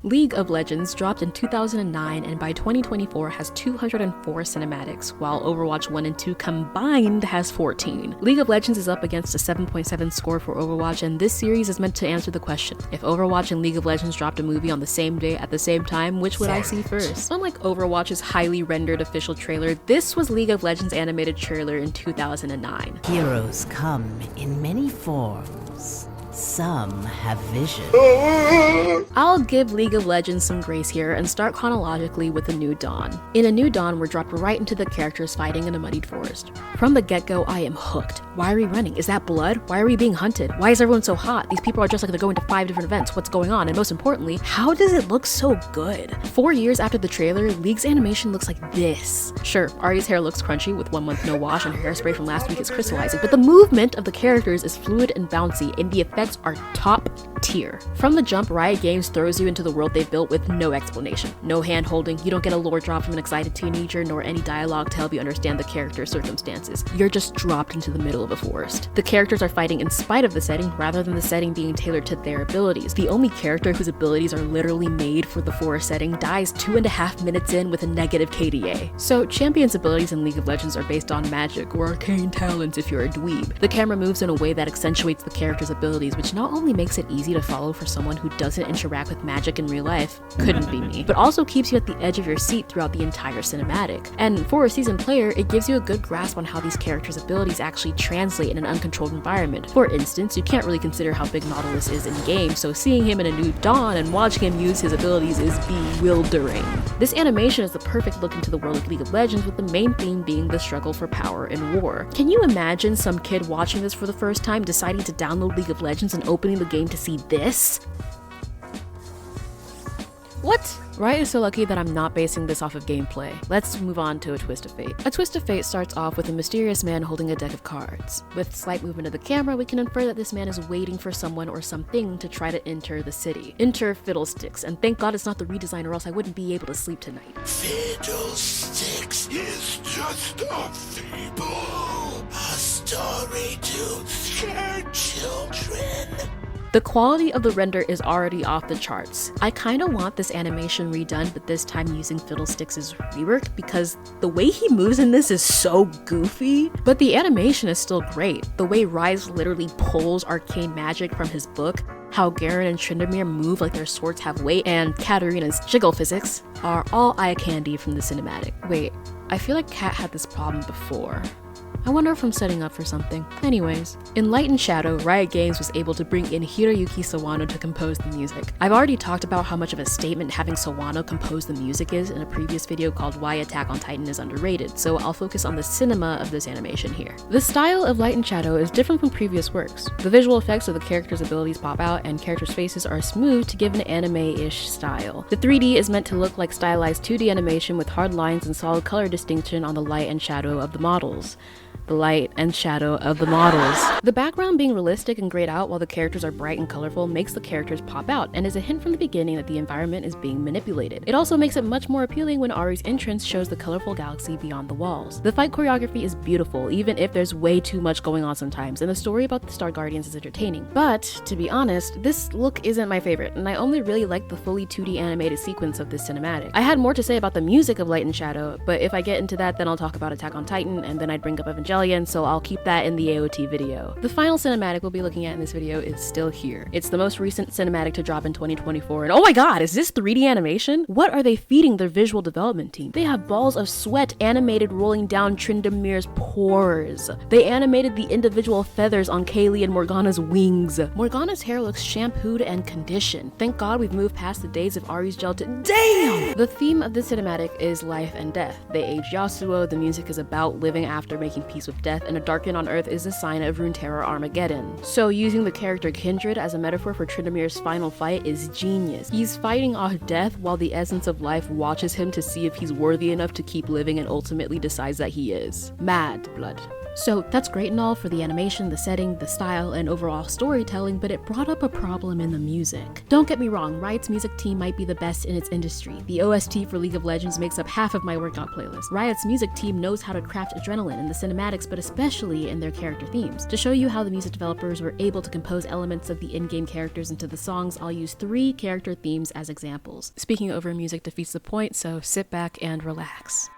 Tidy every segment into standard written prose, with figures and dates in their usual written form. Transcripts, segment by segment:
League of Legends dropped in 2009 and by 2024 has 204 cinematics, while Overwatch 1 and 2 combined has 14. League of Legends is up against a 7.7 score for Overwatch, and this series is meant to answer the question: if Overwatch and League of Legends dropped a movie on the same day at the same time, which would I see first? Unlike Overwatch's highly rendered official trailer, this was League of Legends' animated trailer in 2009. Heroes come in many forms. Some have vision. I'll give League of Legends some grace here and start chronologically with A New Dawn. In A New Dawn, we're dropped right into the characters fighting in a muddied forest. From the get-go, I am hooked. Why are we running? Is that blood? Why are we being hunted? Why is everyone so hot? These people are just like they're going to 5 different events. What's going on? And most importantly, how does it look so good? 4 years after the trailer, League's animation looks like this. Sure, Ahri's hair looks crunchy with 1 month no wash and her hairspray from last week is crystallizing, but the movement of the characters is fluid and bouncy, and the effects are top tier. From the jump, Riot Games throws you into the world they've built with no explanation. No hand holding, you don't get a lore drop from an excited teenager, nor any dialogue to help you understand the character's circumstances. You're just dropped into the middle of a forest. The characters are fighting in spite of the setting, rather than the setting being tailored to their abilities. The only character whose abilities are literally made for the forest setting dies 2.5 minutes in with a negative KDA. So Champion's abilities in League of Legends are based on magic, or arcane talents if you're a dweeb. The camera moves in a way that accentuates the character's abilities, which not only makes it easy to follow for someone who doesn't interact with magic in real life, couldn't be me, but also keeps you at the edge of your seat throughout the entire cinematic. And for a seasoned player, it gives you a good grasp on how these characters' abilities actually translate in an uncontrolled environment. For instance, you can't really consider how big Nautilus is in-game, so seeing him in A New Dawn and watching him use his abilities is bewildering. This animation is the perfect look into the world of League of Legends, with the main theme being the struggle for power and war. Can you imagine some kid watching this for the first time deciding to download League of Legends and opening the game to see this? What? Riot is so lucky that I'm not basing this off of gameplay. Let's move on to A Twist of Fate. A Twist of Fate starts off with a mysterious man holding a deck of cards. With slight movement of the camera, we can infer that this man is waiting for someone or something to try to enter the city. Enter Fiddlesticks, and thank God it's not the redesign or else I wouldn't be able to sleep tonight. Fiddlesticks is just a fable, a story to scare children. The quality of the render is already off the charts. I kinda want this animation redone, but this time using Fiddlesticks' rework, because the way he moves in this is so goofy, but the animation is still great. The way Rise literally pulls arcane magic from his book, how Garen and Tryndamere move like their swords have weight, and Katarina's jiggle physics are all eye candy from the cinematic. Wait, I feel like Kat had this problem before. I wonder if I'm setting up for something. Anyways, in Light and Shadow, Riot Games was able to bring in Hiroyuki Sawano to compose the music. I've already talked about how much of a statement having Sawano compose the music is in a previous video called Why Attack on Titan is Underrated, so I'll focus on the cinema of this animation here. The style of Light and Shadow is different from previous works. The visual effects of the characters' abilities pop out, and characters' faces are smooth to give an anime-ish style. The 3D is meant to look like stylized 2D animation with hard lines and solid color distinction on the light and shadow of the models. The light and shadow of the models. The background being realistic and grayed out while the characters are bright and colorful makes the characters pop out and is a hint from the beginning that the environment is being manipulated. It also makes it much more appealing when Ahri's entrance shows the colorful galaxy beyond the walls. The fight choreography is beautiful, even if there's way too much going on sometimes, and the story about the Star Guardians is entertaining. But, to be honest, this look isn't my favorite, and I only really like the fully 2D animated sequence of this cinematic. I had more to say about the music of Light and Shadow, but if I get into that, then I'll talk about Attack on Titan, and then I'd bring up Evangelion, so I'll keep that in the AOT video. The final cinematic we'll be looking at in this video is still here. It's the most recent cinematic to drop in 2024, and oh my god, is this 3D animation? What are they feeding their visual development team? They have balls of sweat animated rolling down Tryndamere's pores. They animated the individual feathers on Kaylee and Morgana's wings. Morgana's hair looks shampooed and conditioned. Thank god we've moved past the days of Ahri's gelatin. Damn! The theme of this cinematic is life and death. They age Yasuo, the music is about living after making peace with death, and a darken on Earth is a sign of Runeterra Armageddon. So using the character Kindred as a metaphor for Tryndamere's final fight is genius. He's fighting off death while the essence of life watches him to see if he's worthy enough to keep living and ultimately decides that he is. Mad blood. So that's great and all for the animation, the setting, the style, and overall storytelling, but it brought up a problem in the music. Don't get me wrong, Riot's music team might be the best in its industry. The OST for League of Legends makes up half of my workout playlist. Riot's music team knows how to craft adrenaline in the cinematics, but especially in their character themes. To show you how the music developers were able to compose elements of the in-game characters into the songs, I'll use 3 character themes as examples. Speaking over music defeats the point, so sit back and relax.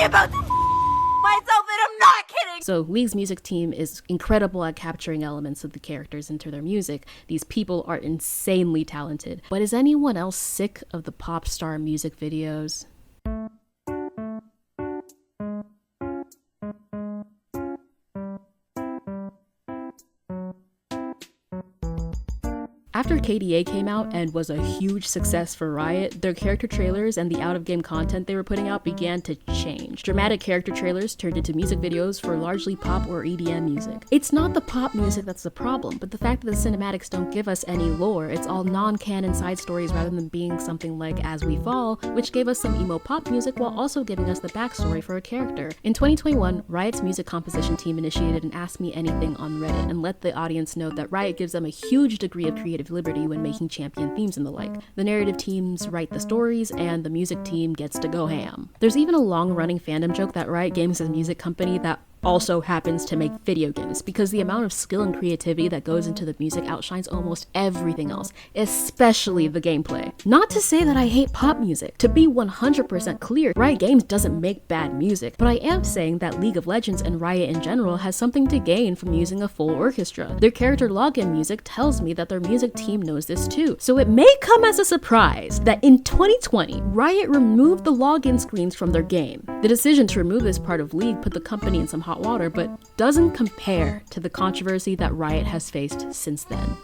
About to myself, and I'm not kidding! So League's music team is incredible at capturing elements of the characters into their music. These people are insanely talented. But is anyone else sick of the pop star music videos? After KDA came out and was a huge success for Riot, their character trailers and the out-of-game content they were putting out began to change. Dramatic character trailers turned into music videos for largely pop or EDM music. It's not the pop music that's the problem, but the fact that the cinematics don't give us any lore. It's all non-canon side stories rather than being something like As We Fall, which gave us some emo pop music while also giving us the backstory for a character. In 2021, Riot's music composition team initiated an Ask Me Anything on Reddit and let the audience know that Riot gives them a huge degree of creative liberty when making champion themes and the like. The narrative teams write the stories, and the music team gets to go ham. There's even a long-running fandom joke that Riot Games is a music company that also happens to make video games, because the amount of skill and creativity that goes into the music outshines almost everything else, especially the gameplay. Not to say that I hate pop music. To be 100% clear, Riot Games doesn't make bad music, but I am saying that League of Legends and Riot in general has something to gain from using a full orchestra. Their character login music tells me that their music team knows this too, so it may come as a surprise that in 2020, Riot removed the login screens from their game. The decision to remove this part of League put the company in some hot water, but doesn't compare to the controversy that Riot has faced since then.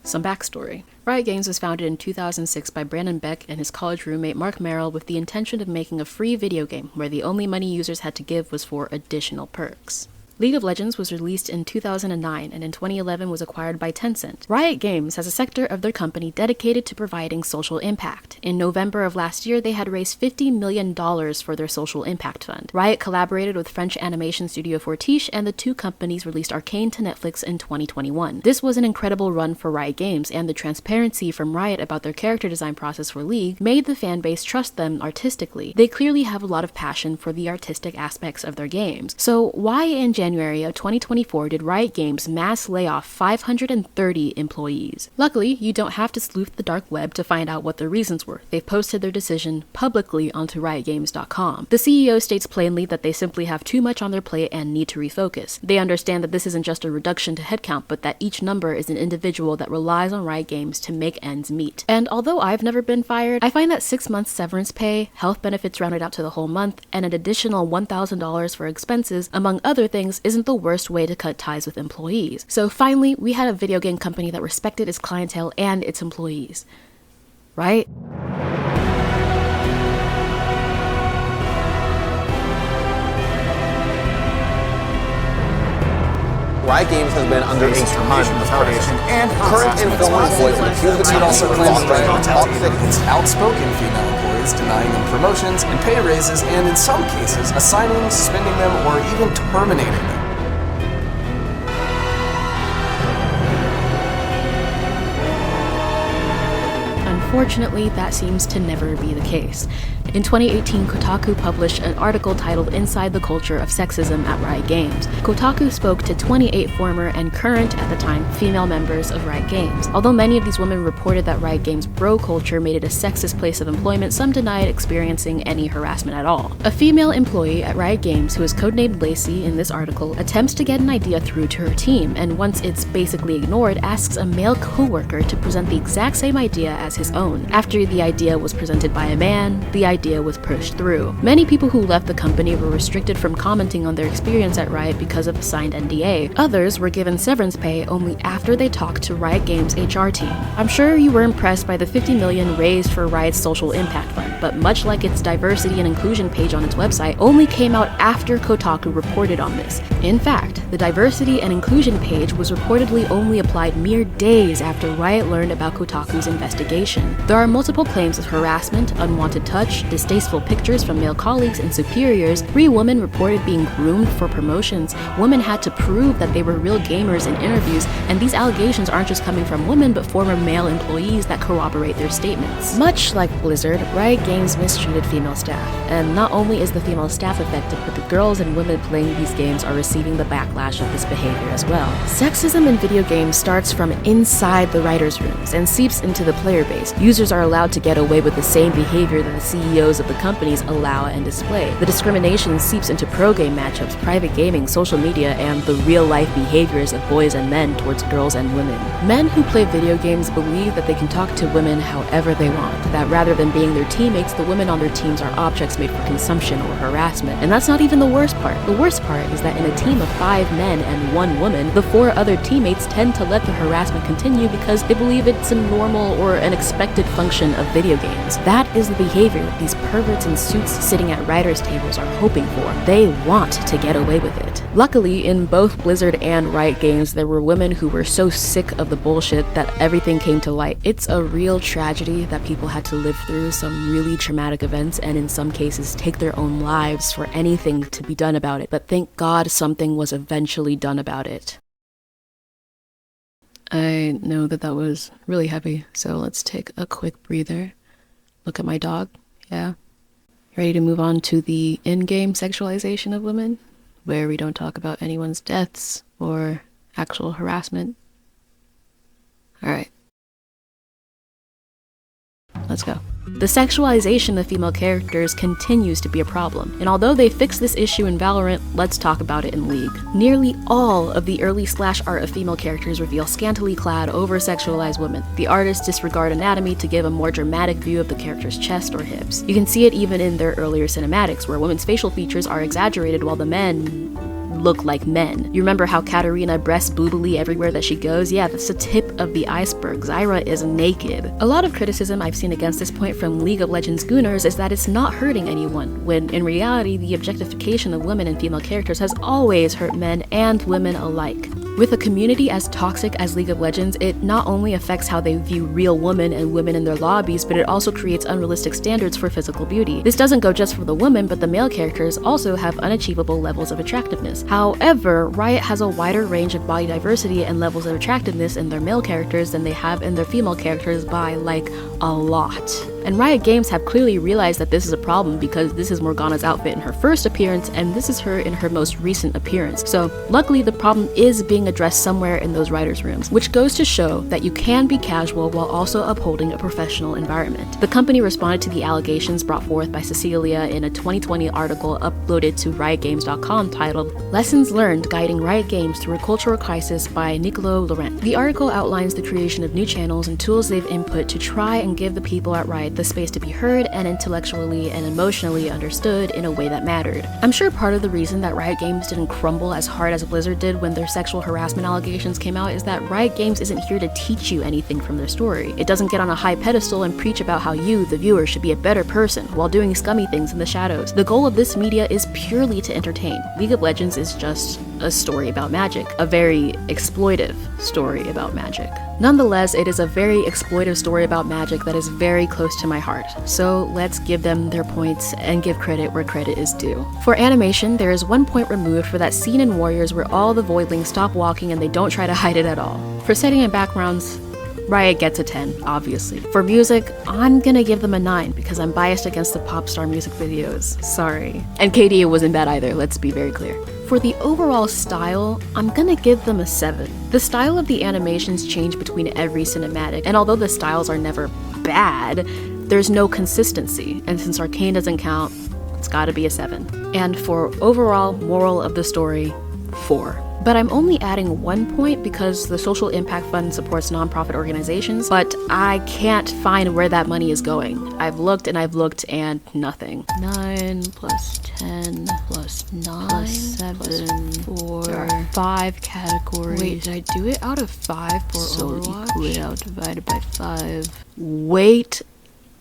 Some backstory. Riot Games was founded in 2006 by Brandon Beck and his college roommate Mark Merrill with the intention of making a free video game where the only money users had to give was for additional perks. League of Legends was released in 2009 and in 2011 was acquired by Tencent. Riot Games has a sector of their company dedicated to providing social impact. In November of last year, they had raised $50 million for their social impact fund. Riot collaborated with French animation studio Fortiche, and the two companies released Arcane to Netflix in 2021. This was an incredible run for Riot Games, and the transparency from Riot about their character design process for League made the fan base trust them artistically. They clearly have a lot of passion for the artistic aspects of their games. So why in January of 2024 did Riot Games mass lay off 530 employees? Luckily, you don't have to sleuth the dark web to find out what the reasons were. They've posted their decision publicly onto riotgames.com. The CEO states plainly that they simply have too much on their plate and need to refocus. They understand that this isn't just a reduction to headcount, but that each number is an individual that relies on Riot Games to make ends meet. And although I've never been fired, I find that 6 months severance pay, health benefits rounded out to the whole month, and an additional $1,000 for expenses, among other things, isn't the worst way to cut ties with employees. So finally, we had a video game company that respected its clientele and its employees. Right? Riot Games has been under a ton of pressure. And current and former employees have accused the also claims toxic, outspoken female employees denying them promotions and pay raises, and in some cases, assigning, suspending them, or even terminating them. Unfortunately, that seems to never be the case. In 2018, Kotaku published an article titled Inside the Culture of Sexism at Riot Games. Kotaku spoke to 28 former and current, at the time, female members of Riot Games. Although many of these women reported that Riot Games' bro culture made it a sexist place of employment, some denied experiencing any harassment at all. A female employee at Riot Games, who is codenamed Lacey in this article, attempts to get an idea through to her team, and once it's basically ignored, asks a male co-worker to present the exact same idea as his own. After the idea was presented by a man, the idea was pushed through. Many people who left the company were restricted from commenting on their experience at Riot because of a signed NDA. Others were given severance pay only after they talked to Riot Games' HR team. I'm sure you were impressed by the $50 million raised for Riot's social impact fund, but much like its diversity and inclusion page on its website, only came out after Kotaku reported on this. In fact, the diversity and inclusion page was reportedly only applied mere days after Riot learned about Kotaku's investigation. There are multiple claims of harassment, unwanted touch, distasteful pictures from male colleagues and superiors. 3 women reported being groomed for promotions. Women had to prove that they were real gamers in interviews, and these allegations aren't just coming from women but former male employees that corroborate their statements. Much like Blizzard, Riot Games mistreated female staff, and not only is the female staff affected, but the girls and women playing these games are receiving the backlash of this behavior as well. Sexism in video games starts from inside the writers' rooms and seeps into the player base. Users are allowed to get away with the same behavior that the CEOs of the companies allow and display. The discrimination seeps into pro game matchups, private gaming, social media, and the real-life behaviors of boys and men towards girls and women. Men who play video games believe that they can talk to women however they want, that rather than being their teammates, the women on their teams are objects made for consumption or harassment. And that's not even the worst part. The worst part is that in a team of 5 men and 1 woman, the 4 other teammates tend to let the harassment continue because they believe it's a normal or an expected function of video games. That is the behavior that these perverts in suits sitting at writers' tables are hoping for. They want to get away with it. Luckily, in both Blizzard and Riot Games, there were women who were so sick of the bullshit that everything came to light. It's a real tragedy that people had to live through some really traumatic events and in some cases take their own lives for anything to be done about it. But thank God something was eventually done about it. I know that was really heavy, so let's take a quick breather. Look at my dog. Yeah. Ready to move on to the in-game sexualization of women, where we don't talk about anyone's deaths or actual harassment. Alright. Let's go. The sexualization of female characters continues to be a problem, and although they fixed this issue in Valorant, let's talk about it in League. Nearly all of the early slash art of female characters reveal scantily clad, over-sexualized women. The artists disregard anatomy to give a more dramatic view of the character's chest or hips. You can see it even in their earlier cinematics, where women's facial features are exaggerated while the men look like men. You remember how Katarina breasts boobily everywhere that she goes? Yeah, that's the tip of the iceberg. Zyra is naked. A lot of criticism I've seen against this point from League of Legends gooners is that it's not hurting anyone, when in reality the objectification of women and female characters has always hurt men and women alike. With a community as toxic as League of Legends, it not only affects how they view real women and women in their lobbies, but it also creates unrealistic standards for physical beauty. This doesn't go just for the women, but the male characters also have unachievable levels of attractiveness. However, Riot has a wider range of body diversity and levels of attractiveness in their male characters than they have in their female characters by, like, a lot. And Riot Games have clearly realized that this is a problem because this is Morgana's outfit in her first appearance and this is her in her most recent appearance. So luckily the problem is being addressed somewhere in those writers' rooms, which goes to show that you can be casual while also upholding a professional environment. The company responded to the allegations brought forth by Cecilia in a 2020 article uploaded to riotgames.com titled Lessons Learned Guiding Riot Games Through a Cultural Crisis by Nicolo Laurent. The article outlines the creation of new channels and tools they've input to try and give the people at Riot the space to be heard and intellectually and emotionally understood in a way that mattered. I'm sure part of the reason that Riot Games didn't crumble as hard as Blizzard did when their sexual harassment allegations came out is that Riot Games isn't here to teach you anything from their story. It doesn't get on a high pedestal and preach about how you, the viewer, should be a better person while doing scummy things in the shadows. The goal of this media is purely to entertain. League of Legends is just a story about magic, a very exploitive story about magic. Nonetheless, it is a very exploitive story about magic that is very close to my heart, so let's give them their points and give credit where credit is due. For animation, there is 1 point removed for that scene in Warriors where all the voidlings stop walking and they don't try to hide it at all. For setting and backgrounds, Riot gets a 10, obviously. For music, I'm gonna give them a 9 because I'm biased against the pop star music videos. Sorry. And KD wasn't bad either, let's be very clear. For the overall style, I'm gonna give them a 7. The style of the animations change between every cinematic, and although the styles are never bad, there's no consistency, and since Arcane doesn't count, it's gotta be a 7. And for overall moral of the story, 4. But I'm only adding 1 point because the Social Impact Fund supports nonprofit organizations, but I can't find where that money is going. I've looked and nothing. 9 plus 10 plus 9 plus 7 plus 4. There are 5 categories. Wait, did I do it out of 5 for Overwatch? So equal it out divided by 5. Wait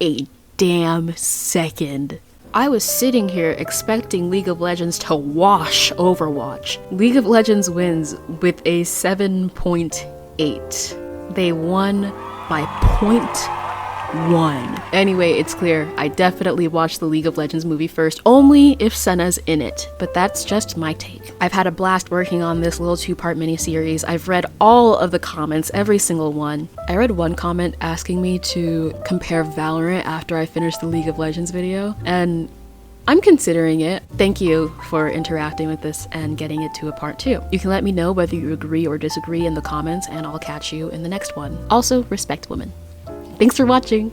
a damn second. I was sitting here expecting League of Legends to wash Overwatch. League of Legends wins with a 7.8. They won by 0.1. Anyway, it's clear, I definitely watched the League of Legends movie first, only if Senna's in it, but that's just my take. I've had a blast working on this little 2-part miniseries. I've read all of the comments, every single one. I read one comment asking me to compare Valorant after I finished the League of Legends video, and I'm considering it. Thank you for interacting with this and getting it to a part 2. You can let me know whether you agree or disagree in the comments, and I'll catch you in the next one. Also, respect women. Thanks for watching!